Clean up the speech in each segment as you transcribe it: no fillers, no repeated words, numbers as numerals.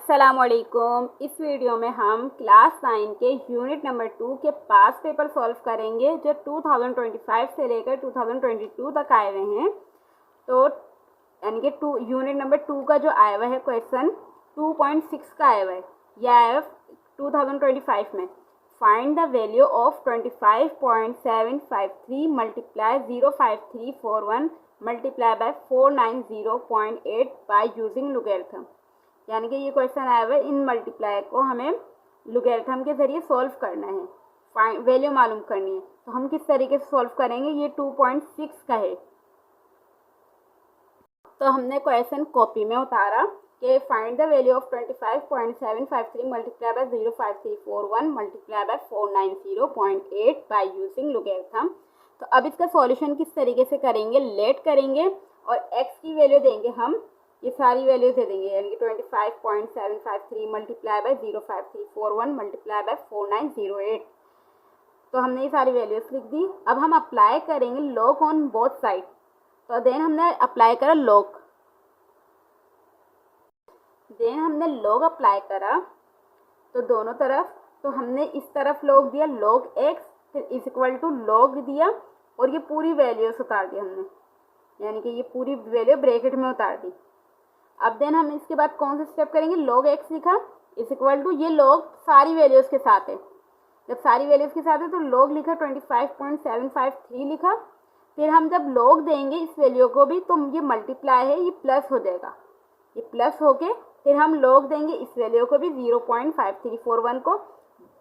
अस्सलामुअलैकुम। इस वीडियो में हम क्लास 9 के यूनिट नंबर 2 के पास पेपर सॉल्व करेंगे जो 2025 से लेकर 2022 तक आए हुए हैं। तो यानी कि यूनिट नंबर 2 का जो आया हुआ है क्वेश्चन 2.6 का आया हुआ है, यह आया है 2025 में। Find the value of 25.753 multiply 05341 multiply by 490.8 by using logarithm. यानी कि ये क्वेश्चन आया हुआ है, इन मल्टीप्लाई को हमें लोगैरिथम के जरिए सॉल्व करना है, वैल्यू मालूम करनी है। तो हम किस तरीके से सॉल्व करेंगे, ये 2.6 का है। तो हमने क्वेश्चन कॉपी में उतारा कि find the value of 25.753 multiply by 05341 multiply by 490.8 by using logarithm. तो अब इसका सॉल्यूशन किस तरीके से करेंगे, लेट करेंगे और x की वैल्यू देंगे हम, ये सारी वैल्यू दे देंगे, यानी कि 25.753 मल्टीप्लाई बाय 05341 मल्टीप्लाई बाय 4908। तो हमने ये सारी वैल्यूज लिख दी। अब हम अप्लाई करेंगे लॉग ऑन बोथ साइड। तो देन हमने अप्लाई करा लॉग, अप्लाई करा तो दोनों तरफ, तो हमने इस तरफ लॉग दिया लॉग x, फिर इज इक्वल टू लॉग दिया और ये पूरी वैल्यूज उतार दी हमने, यानी कि ये पूरी वैल्यू ब्रैकेट में उतार दी। अब देन हम इसके बाद कौन सा स्टेप करेंगे, लॉग x लिखा इज इक्वल टू ये लॉग सारी वैल्यूज के साथ है। जब सारी वैल्यूज के साथ है तो लॉग लिखा 25.753 लिखा। फिर हम जब लॉग देंगे इस वैल्यू को भी तो ये मल्टीप्लाई है, ये प्लस हो जाएगा, ये प्लस होके फिर हम लॉग देंगे इस वैल्यू को भी 0.5341 को,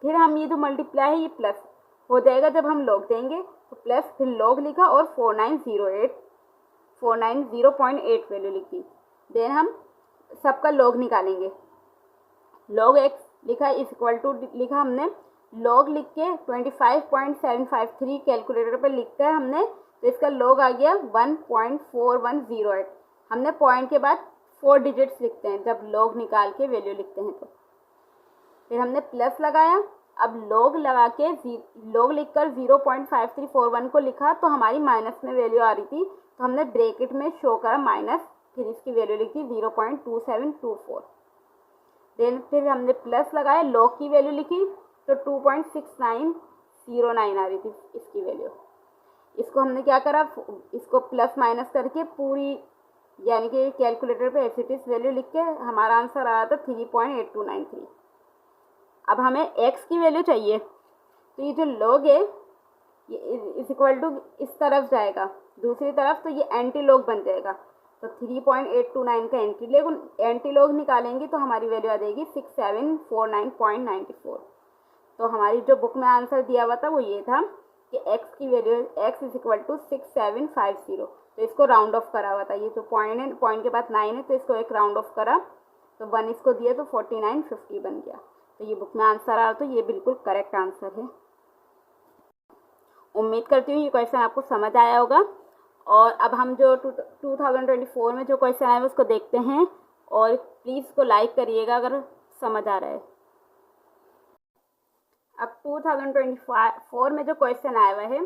फिर हम ये जो मल्टीप्लाई है ये प्लस हो जाएगा जब हम लॉग देंगे तो प्लस, फिर लॉग लिखा और 490.8 वैल्यू लिखी। देन हम सबका लॉग निकालेंगे, लॉग x लिखा इज इक्वल टू लिखा हमने, लॉग लिख के 25.753 कैलकुलेटर पर लिख कर हमने, तो इसका लॉग आ गया 1.4108। हमने पॉइंट के बाद 4 डिजिट्स लिखते हैं जब लॉग निकाल के वैल्यू लिखते हैं। तो फिर हमने प्लस लगाया, अब लॉग लगा के लॉग लिखकर 0.5341 को लिखा तो हमारी माइनस में वैल्यू आ रही थी, तो हमने ब्रैकेट में शो करा माइनस, फिर इसकी वैल्यू लिखी 0.2724। देन फिर हमने प्लस लगाया, लॉग की वैल्यू लिखी तो 2.6909 आ रही थी इसकी वैल्यू। इसको हमने क्या करा, इसको प्लस माइनस करके पूरी, यानी कि कैलकुलेटर पे एज इट इज वैल्यू लिख के हमारा आंसर आ रहा था 3.8293। अब हमें x की वैल्यू चाहिए, तो ये जो लॉग है ये इज इक्वल टू इस तरफ जाएगा दूसरी तरफ, तो ये एंटी लॉग बन जाएगा। तो 3.829 का एंटी लॉग निकालेंगे तो हमारी वैल्यू आ जाएगी 6749.94। तो हमारी जो बुक में आंसर दिया हुआ था वो ये था कि x की value x is equal to 6750। तो इसको राउंड ऑफ करा हुआ था, ये जो पॉइंट है, पॉइंट के बाद 9 है तो इसको एक राउंड ऑफ करा तो 1 इसको दिया तो 4950 बन गया। तो ये बुक में आंसर आ, तो ये बिल्कुल करेक्ट आंसर है। उम्मीद करती हूँ ये क्वेश्चन आपको समझ आया होगा। और अब हम जो 2024 में जो क्वेश्चन आए उसको देखते हैं, और प्लीज़ इसको लाइक करिएगा अगर समझ आ रहा है। अब 2024 में जो क्वेश्चन आया हुआ है,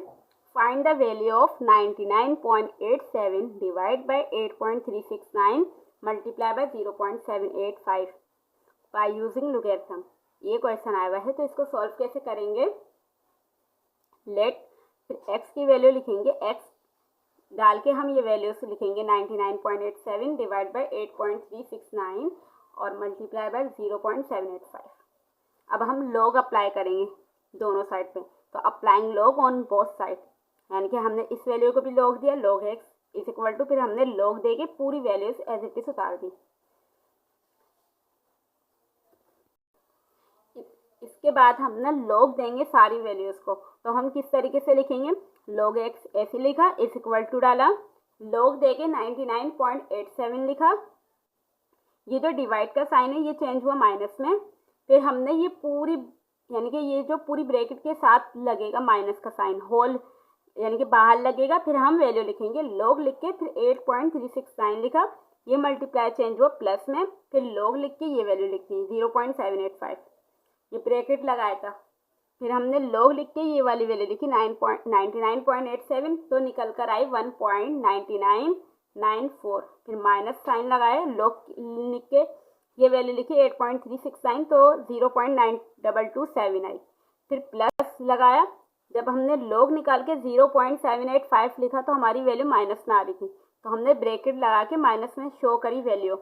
find the value of 99.87 divide by 8.369 multiply by 0.785 by using logarithm. ये क्वेश्चन आया हुआ है, तो इसको सॉल्व कैसे करेंगे, लेट, फिर x की वैल्यू लिखेंगे, x डाल के हम ये वैल्यूज लिखेंगे 99.87 डिवाइड बाय 8.369 और मल्टीप्लाई बाय 0.785। अब हम लॉग अप्लाई करेंगे दोनों साइड पे, तो applying log on both side, यानी कि हमने इस वैल्यू को भी लॉग दिया log x is equal to, फिर हमने लॉग दे के पूरी वैल्यूज एज इट इज उतार दी। इसके बाद हम ना लॉग देंगे सारी वैल्यूज को, तो हम किस तरीके से लिखेंगे, लॉग x ऐसे लिखा इज इक्वल टू डाला, लॉग दे के 99.87 लिखा, ये जो डिवाइड का साइन है ये चेंज हुआ माइनस में, फिर हमने ये पूरी, यानी कि ये जो पूरी ब्रैकेट के साथ लगेगा माइनस का साइन, होल यानी कि बाहर लगेगा, फिर हम वैल्यू लिखेंगे, लॉग लिख के फिर 8.369 लिखा, ये मल्टीप्लाई चेंज हुआ प्लस में, फिर लॉग लिख के ये वैल्यू लिखी 0.785, ये ब्रैकेट लगाया था, फिर हमने लॉग लिख के ये वाली वैल्यू लिखी 99.87, तो निकल कर आई 1.9994, फिर माइनस साइन लगाए, लॉग लिख के ये वैल्यू लिखी 8.369 तो 0.9227 आई। फिर प्लस लगाया, जब हमने log निकाल के 0.785 लिखा तो हमारी वैल्यू माइनस में आ रही थी, तो हमने ब्रैकेट लगा के माइनस में शो करी वैल्यू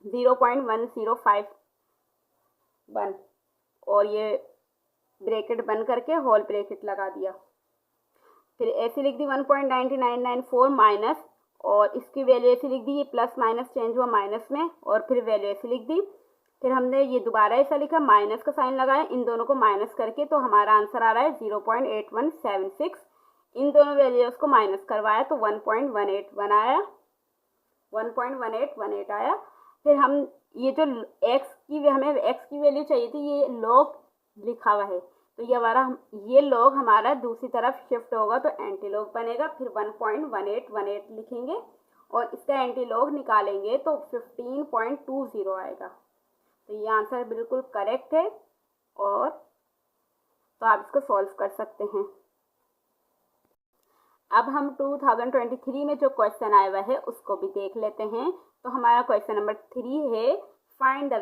0.1051 और ये ब्रैकेट बंद करके होल ब्रैकेट लगा दिया। फिर ऐसे लिख दी 1.9994 माइनस, और इसकी वैल्यू ऐसी लिख दी, ये प्लस माइनस चेंज हुआ माइनस में, और फिर वैल्यू ऐसी लिख दी। फिर हमने ये दोबारा ऐसा लिखा, माइनस का साइन लगाया, इन दोनों को माइनस करके तो हमारा आंसर आ रहा है 0.8176। इन दोनों वैल्यूज को माइनस करवाया तो 1.181 आया, 1.1818 आया। फिर हम ये जो हमें x की वैल्यू चाहिए थी, ये log लिखा हुआ है, तो ये log हमारा दूसरी तरफ शिफ्ट होगा तो एंटी लॉग बनेगा। फिर 1.1818 लिखेंगे और इसका एंटी लॉग निकालेंगे तो 15.20 आएगा। तो ये आंसर बिल्कुल करेक्ट है, और तो आप इसको सॉल्व कर सकते हैं। अब हम 2023 में जो क्वेश्चन आया हुआ है उसको भी देख लेते हैं। तो हमारा क्वेश्चन नंबर 3 है, find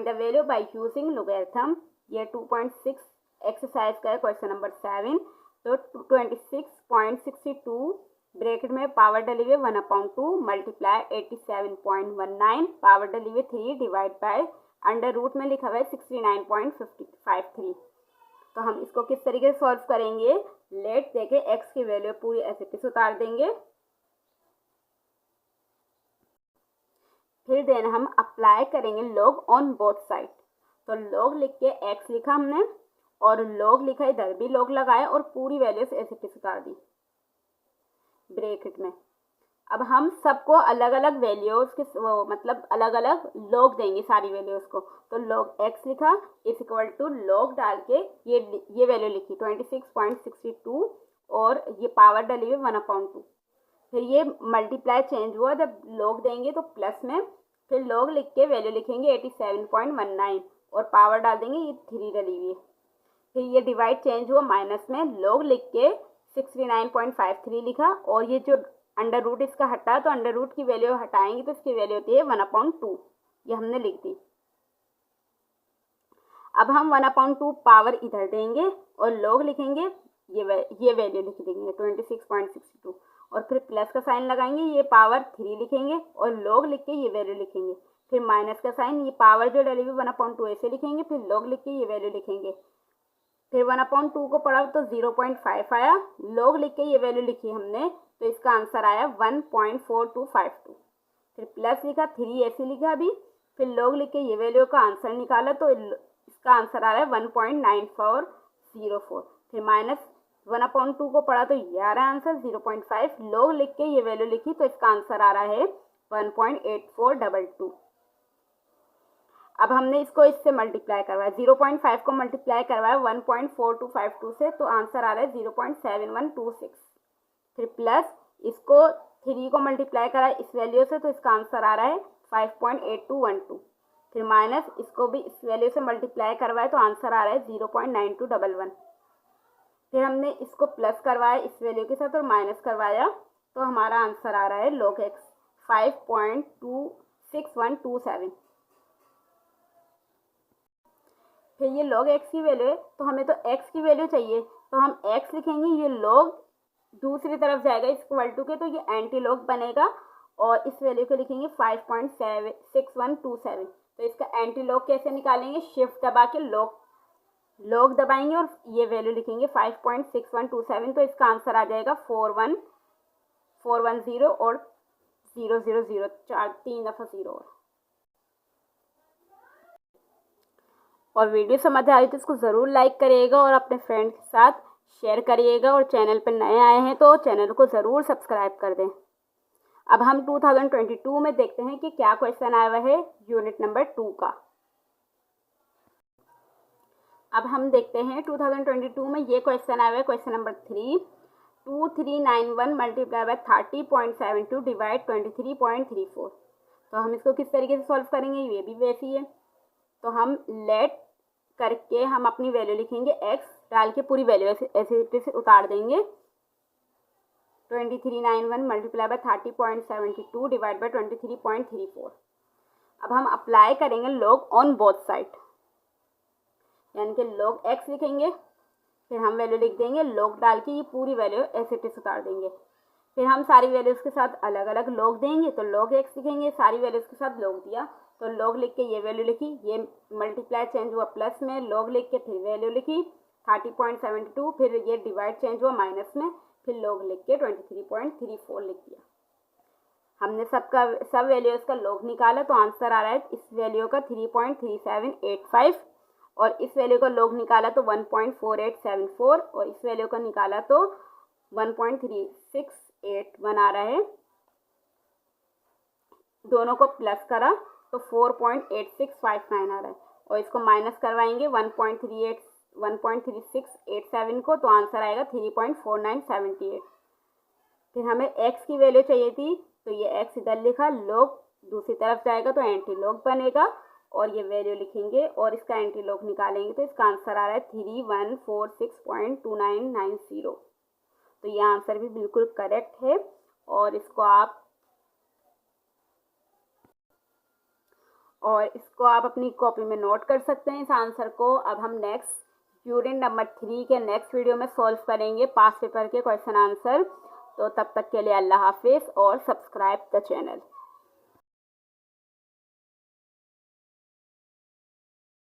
the value by using logarithm. ये 2.6 एक्सरसाइज का है, क्वेश्चन नंबर 7। तो 26.62 ब्रैकेट में power delivery 1/2 multiply 87.19 power delivery 3 divide by under root में लिखा हुआ है 69.53। तो हम इसको किस तरीके से सॉल्व करेंगे, लेट देके x की वैल्यू पूरी ऐसे से उतार देंगे। फिर देन हम अप्लाई करेंगे log ऑन बोथ साइड। तो log लिख के x लिखा हमने और log लिखा, इधर भी log लगाया और पूरी वैल्यूज ऐसे उतार दी ब्रैकेट में। अब हम सबको अलग अलग वैल्यूज के मतलब अलग अलग log देंगे सारी वैल्यूज को। तो log x लिखा इज इक्वल टू log डाल के ये वैल्यू लिखी 26.62 और ये पावर डाली हुई 1/2। फिर ये मल्टीप्लाई चेंज हुआ, जब log देंगे तो प्लस में, फिर log लिख के वैल्यू लिखेंगे 87.19 और पावर डाल देंगे, ये 3 डली हुई है। फिर ये डिवाइड चेंज हुआ माइनस में, log लिख के 69.53 लिखा और ये जो अंडर रूट इसका हटा तो अंडर रूट की वैल्यू हटाएंगे तो इसकी वैल्यू होती है 1/2, ये हमने लिख दी। अब हम 1/2 पावर इधर देंगे और log लिखेंगे, ये वैल्यू लिख देंगे 26.62 और फिर प्लस का साइन लगाएंगे, ये पावर 3 लिखेंगे और log लिख के ये वैल्यू लिखेंगे। फिर माइनस का साइन, ये पावर जो डली हुई 1/2 ऐसे लिखेंगे, फिर log लिख के ये वैल्यू लिखेंगे। फिर 1/2 को पढ़ा तो 0.5 आया, log लिख के ये वैल्यू लिखी हमने तो इसका आंसर आया 1.4252। फिर प्लस लिखा, 3 ऐसे लिखा अभी, फिर log लिख के ये वैल्यू का आंसर निकाला तो इसका आंसर आ रहा है 1.9404। फिर माइनस 1/2 को पढ़ा तो ये आ रहा है आंसर 0.5, log लिख के ये वैल्यू लिखी तो इसका आंसर आ रहा है 1.8422। अब हमने इसको इससे मल्टीप्लाई करवाया, 0.5 को मल्टीप्लाई करवाया 1.4252 से तो आंसर आ रहा है 0.7126। फिर प्लस इसको 3 को मल्टीप्लाई करा इस वैल्यू से तो इसका आंसर आ रहा है 5.8212। फिर माइनस इसको भी इस वैल्यू से मल्टीप्लाई करवाए तो आंसर आ रहा है 0.9211। फिर हमने इसको प्लस करवाया इस वैल्यू के साथ और माइनस करवाया तो हमारा आंसर आ रहा है log x 5.26127। फिर ये log x की वैल्यू है तो हमें तो x की वैल्यू चाहिए, तो हम x लिखेंगे, ये log दूसरी तरफ जाएगा इक्वल टू के तो ये एंटी लॉग बनेगा और इस वैल्यू को लिखेंगे 5.6127। तो इसका एंटी लॉग कैसे निकालेंगे, शिफ्ट दबा के लॉग दबाएंगे और ये वैल्यू लिखेंगे 5.6127। तो इसका आंसर आ जाएगा 41410 और 000, 3 दफ़ा 0। और वीडियो समझ आ रही तो इसको ज़रूर लाइक करिएगा और अपने फ्रेंड के साथ शेयर करिएगा और चैनल पर नए आए हैं तो चैनल को ज़रूर सब्सक्राइब कर दें। अब हम 2022 में देखते हैं कि क्या क्वेश्चन आया हुआ है यूनिट नंबर 2 का। अब हम देखते हैं 2022 में ये क्वेश्चन आया हुआ है, question number 3, 2391 multiply by 30.72 divide 23.34। तो हम इसको किस तरीके से सॉल्व करेंगे, ये भी वैसी है। तो हम लेट करके हम अपनी वैल्यू लिखेंगे, x डाल के पूरी वैल्यू ऐसे उतार देंगे। 2391 मल्टीप्लाई बाय 30.72 डिवाइड बाय 23.34। अब हम अप्लाई करेंगे log ऑन बोथ साइड, यानी कि log x लिखेंगे, फिर हम वैल्यू लिख देंगे, log डाल के ये पूरी वैल्यू एज इट इज उतार देंगे। फिर हम सारी वैल्यूज़ के साथ अलग अलग log देंगे, तो log x लिखेंगे, सारी वैल्यूज़ के साथ log दिया तो log लिख के ये वैल्यू लिखी, ये मल्टीप्लाई चेंज हुआ प्लस में, log लिख के फिर वैल्यू लिखी 30.72, फिर ये डिवाइड चेंज हुआ माइनस में, फिर log लिख के 23.34 लिख दिया। हमने सब वैल्यूज़ का log निकाला तो आंसर आ रहा है इस वैल्यू का 3.3785, और इस वैल्यू का log निकाला तो 1.4874, और इस वैल्यू का निकाला तो 1.3681 आ रहा है। दोनों को प्लस करा तो 4.8659 आ रहा है, और इसको माइनस करवाएंगे 1.3687 को, तो आंसर आएगा 3.4978। फिर हमें x की वैल्यू चाहिए थी, तो ये x इधर लिखा, log दूसरी तरफ जाएगा तो एंटी लॉग बनेगा, और ये वैल्यू लिखेंगे और इसका एंटी लॉग निकालेंगे, तो इसका आंसर आ रहा है 3146.2990। तो ये आंसर भी बिल्कुल करेक्ट है, और इसको आप अपनी कॉपी में नोट कर सकते हैं इस आंसर को। अब हम नेक्स्ट यूनिट नंबर 3 के नेक्स्ट वीडियो में सॉल्व करेंगे पास्ट पेपर के क्वेश्चन आंसर। तो तब तक के लिए अल्लाह हाफिज़ और सब्सक्राइब द चैनल।